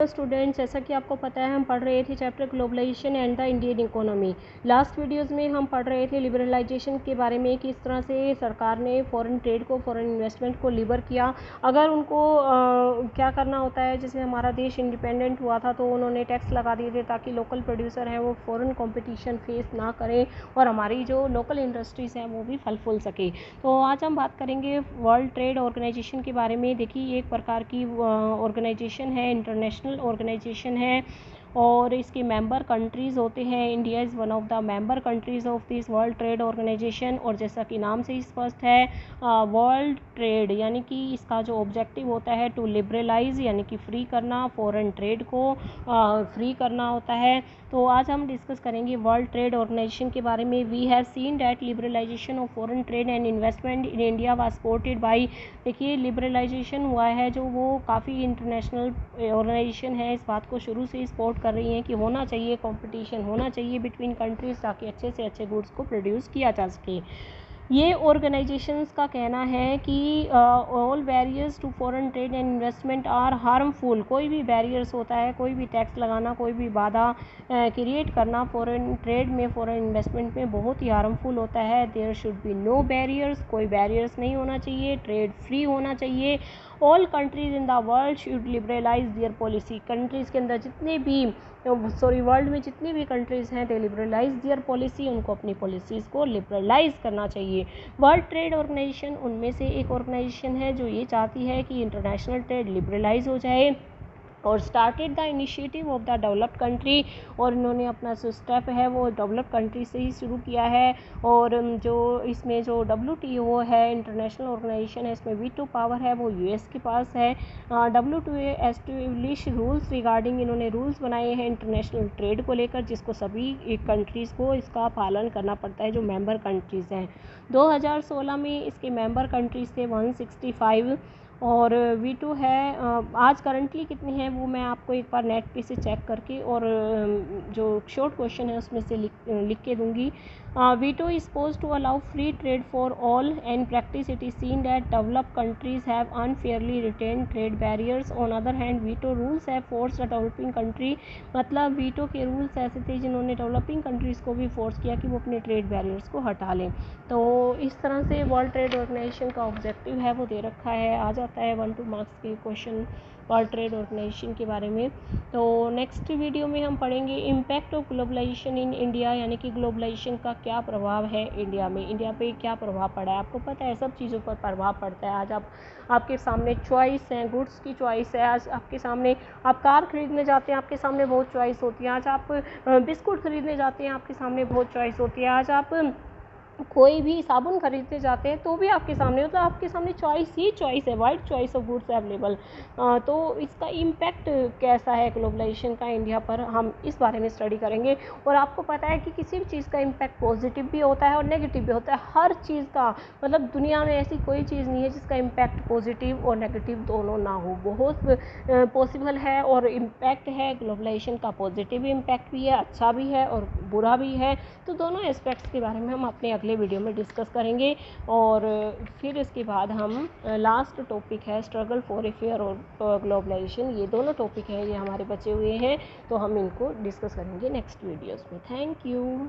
Students, जैसा कि आपको पता है हम पढ़ रहे थे chapter globalisation and the Indian economy. Last videos में हम पढ़ रहे थे लिबरलाइजेशन के बारे में, किस तरह से सरकार ने फॉरेन ट्रेड को, फॉरेन इन्वेस्टमेंट को लिबर किया। अगर उनको क्या करना होता है, जैसे हमारा देश इंडिपेंडेंट हुआ था तो उन्होंने टैक्स लगा दिए थे ताकि लोकल प्रोड्यूसर हैं वो फॉरेन कंपटीशन फेस ना करें और हमारी जो लोकल इंडस्ट्रीज़ हैं वो भी फल फूल सके। तो आज हम बात करेंगे वर्ल्ड ट्रेड ऑर्गेनाइजेशन के बारे में। देखिए, एक प्रकार की ऑर्गेनाइजेशन है, इंटरनेशनल ऑर्गेनाइजेशन है और इसके मेंबर कंट्रीज़ होते हैं। India is one of the member countries of this world trade organisation. और जैसा कि नाम से ही स्पष्ट है, वर्ल्ड ट्रेड यानी कि इसका जो ऑब्जेक्टिव होता है टू लिबरलाइज यानी कि फ्री करना, फॉरेन ट्रेड को फ्री करना होता है। तो आज हम डिस्कस करेंगे वर्ल्ड ट्रेड ऑर्गेनाइजेशन के बारे में। We have seen that liberalisation of foreign trade and investment in India was supported by. देखिए, लिबरलाइजेशन हुआ है जो वो काफ़ी इंटरनेशनल ऑर्गेनाइजेशन है, इस बात को शुरू से ही सपोर्ट कर रही हैं कि होना चाहिए, कंपटीशन होना चाहिए बिटवीन कंट्रीज़ ताकि अच्छे से अच्छे गुड्स को प्रोड्यूस किया जा सके। ये ऑर्गेनाइजेशंस का कहना है कि all barriers to foreign trade and investment are harmful. कोई भी बैरियर्स होता है, कोई भी टैक्स लगाना, कोई भी बाधा क्रिएट करना फॉरेन ट्रेड में, फॉरेन इन्वेस्टमेंट में बहुत ही हार्मफुल होता है। There should be no barriers, कोई बैरियर्स नहीं होना चाहिए, ट्रेड फ्री होना चाहिए। All countries in the world should liberalise their policy. Countries के अंदर जितने भी वर्ल्ड में जितनी भी कंट्रीज़ हैं, दे लिबरलाइज देयर पॉलिसी, उनको अपनी पॉलिसीज़ को लिबरलाइज करना चाहिए। वर्ल्ड ट्रेड ऑर्गेनाइजेशन उनमें से एक ऑर्गेनाइजेशन है जो ये चाहती है कि इंटरनेशनल ट्रेड लिबरलाइज हो जाए और started the initiative of the developed country. और इन्होंने अपना जो स्टेप है वो डेवलप्ड कंट्री से ही शुरू किया है। और जो इसमें जो WTO है, इंटरनेशनल ऑर्गेनाइजेशन है, इसमें वीटो पावर है वो US के पास है। WTO एस्टेब्लिश रूल्स रिगार्डिंग, इन्होंने रूल्स बनाए हैं इंटरनेशनल ट्रेड को लेकर, जिसको सभी कंट्रीज़ को इसका पालन करना पड़ता है जो मेंबर कंट्रीज़ हैं। 2016 में इसके मेंबर कंट्रीज़ थे 165 और वीटो है। आज करंटली कितनी है वो मैं आपको एक बार नेट पे से चेक करके और जो शॉर्ट क्वेश्चन है उसमें से लिख के दूंगी। वीटो is suppose to allow free trade for all and practice it is seen that developed countries have unfairly retain trade barriers. On other hand वीटो rules have force the developing country. मतलब वीटो के रूल्स ऐसे थे जिन्होंने डेवलपिंग कंट्रीज़ को भी फोर्स किया कि वो अपने ट्रेड बैरियर्स को हटा लें। तो इस तरह से वर्ल्ड ट्रेड ऑर्गेनाइजेशन का ऑब्जेक्टिव है वो दे रखा है। आ जाता है 1-2 मार्क्स के क्वेश्चन वर्ल्ड ट्रेड ऑर्गेनाइजेशन के बारे में। तो नेक्स्ट वीडियो में हम पढ़ेंगे impact of globalisation in India, यानी कि ग्लोबलाइजेशन का क्या प्रभाव है इंडिया में, इंडिया पे क्या प्रभाव पड़ा है। आपको पता है सब चीज़ों पर प्रभाव पड़ता है। आज आपके सामने चॉइस है, गुड्स की चॉइस है। आज आपके सामने आप कार खरीदने जाते हैं, आपके सामने बहुत चॉइस होती है। आज आप बिस्कुट खरीदने जाते हैं, आपके सामने बहुत चॉइस होती है। आज आप कोई भी साबुन खरीदने जाते हैं तो भी आपके सामने, मतलब आपके सामने चॉइस ही चॉइस है, wide choice of goods available. तो इसका इम्पैक्ट कैसा है ग्लोबलाइजेशन का इंडिया पर, हम इस बारे में स्टडी करेंगे। और आपको पता है कि किसी भी चीज़ का इम्पैक्ट पॉजिटिव भी होता है और नेगेटिव भी होता है। हर चीज़ का, मतलब दुनिया में ऐसी कोई चीज़ नहीं है जिसका इम्पैक्ट पॉजिटिव और नेगेटिव दोनों ना हो। बहुत पॉसिबल है और इम्पैक्ट है ग्लोबलाइजेशन का, पॉजिटिव इम्पैक्ट भी है, अच्छा भी है और बुरा भी है। तो दोनों एस्पेक्ट्स के बारे में हम अपने अगले वीडियो में डिस्कस करेंगे। और फिर इसके बाद हम लास्ट टॉपिक है स्ट्रगल फॉर ए फेयर और ग्लोबलाइजेशन। ये दोनों टॉपिक हैं, ये हमारे बचे हुए हैं, तो हम इनको डिस्कस करेंगे नेक्स्ट वीडियोस में। Thank you.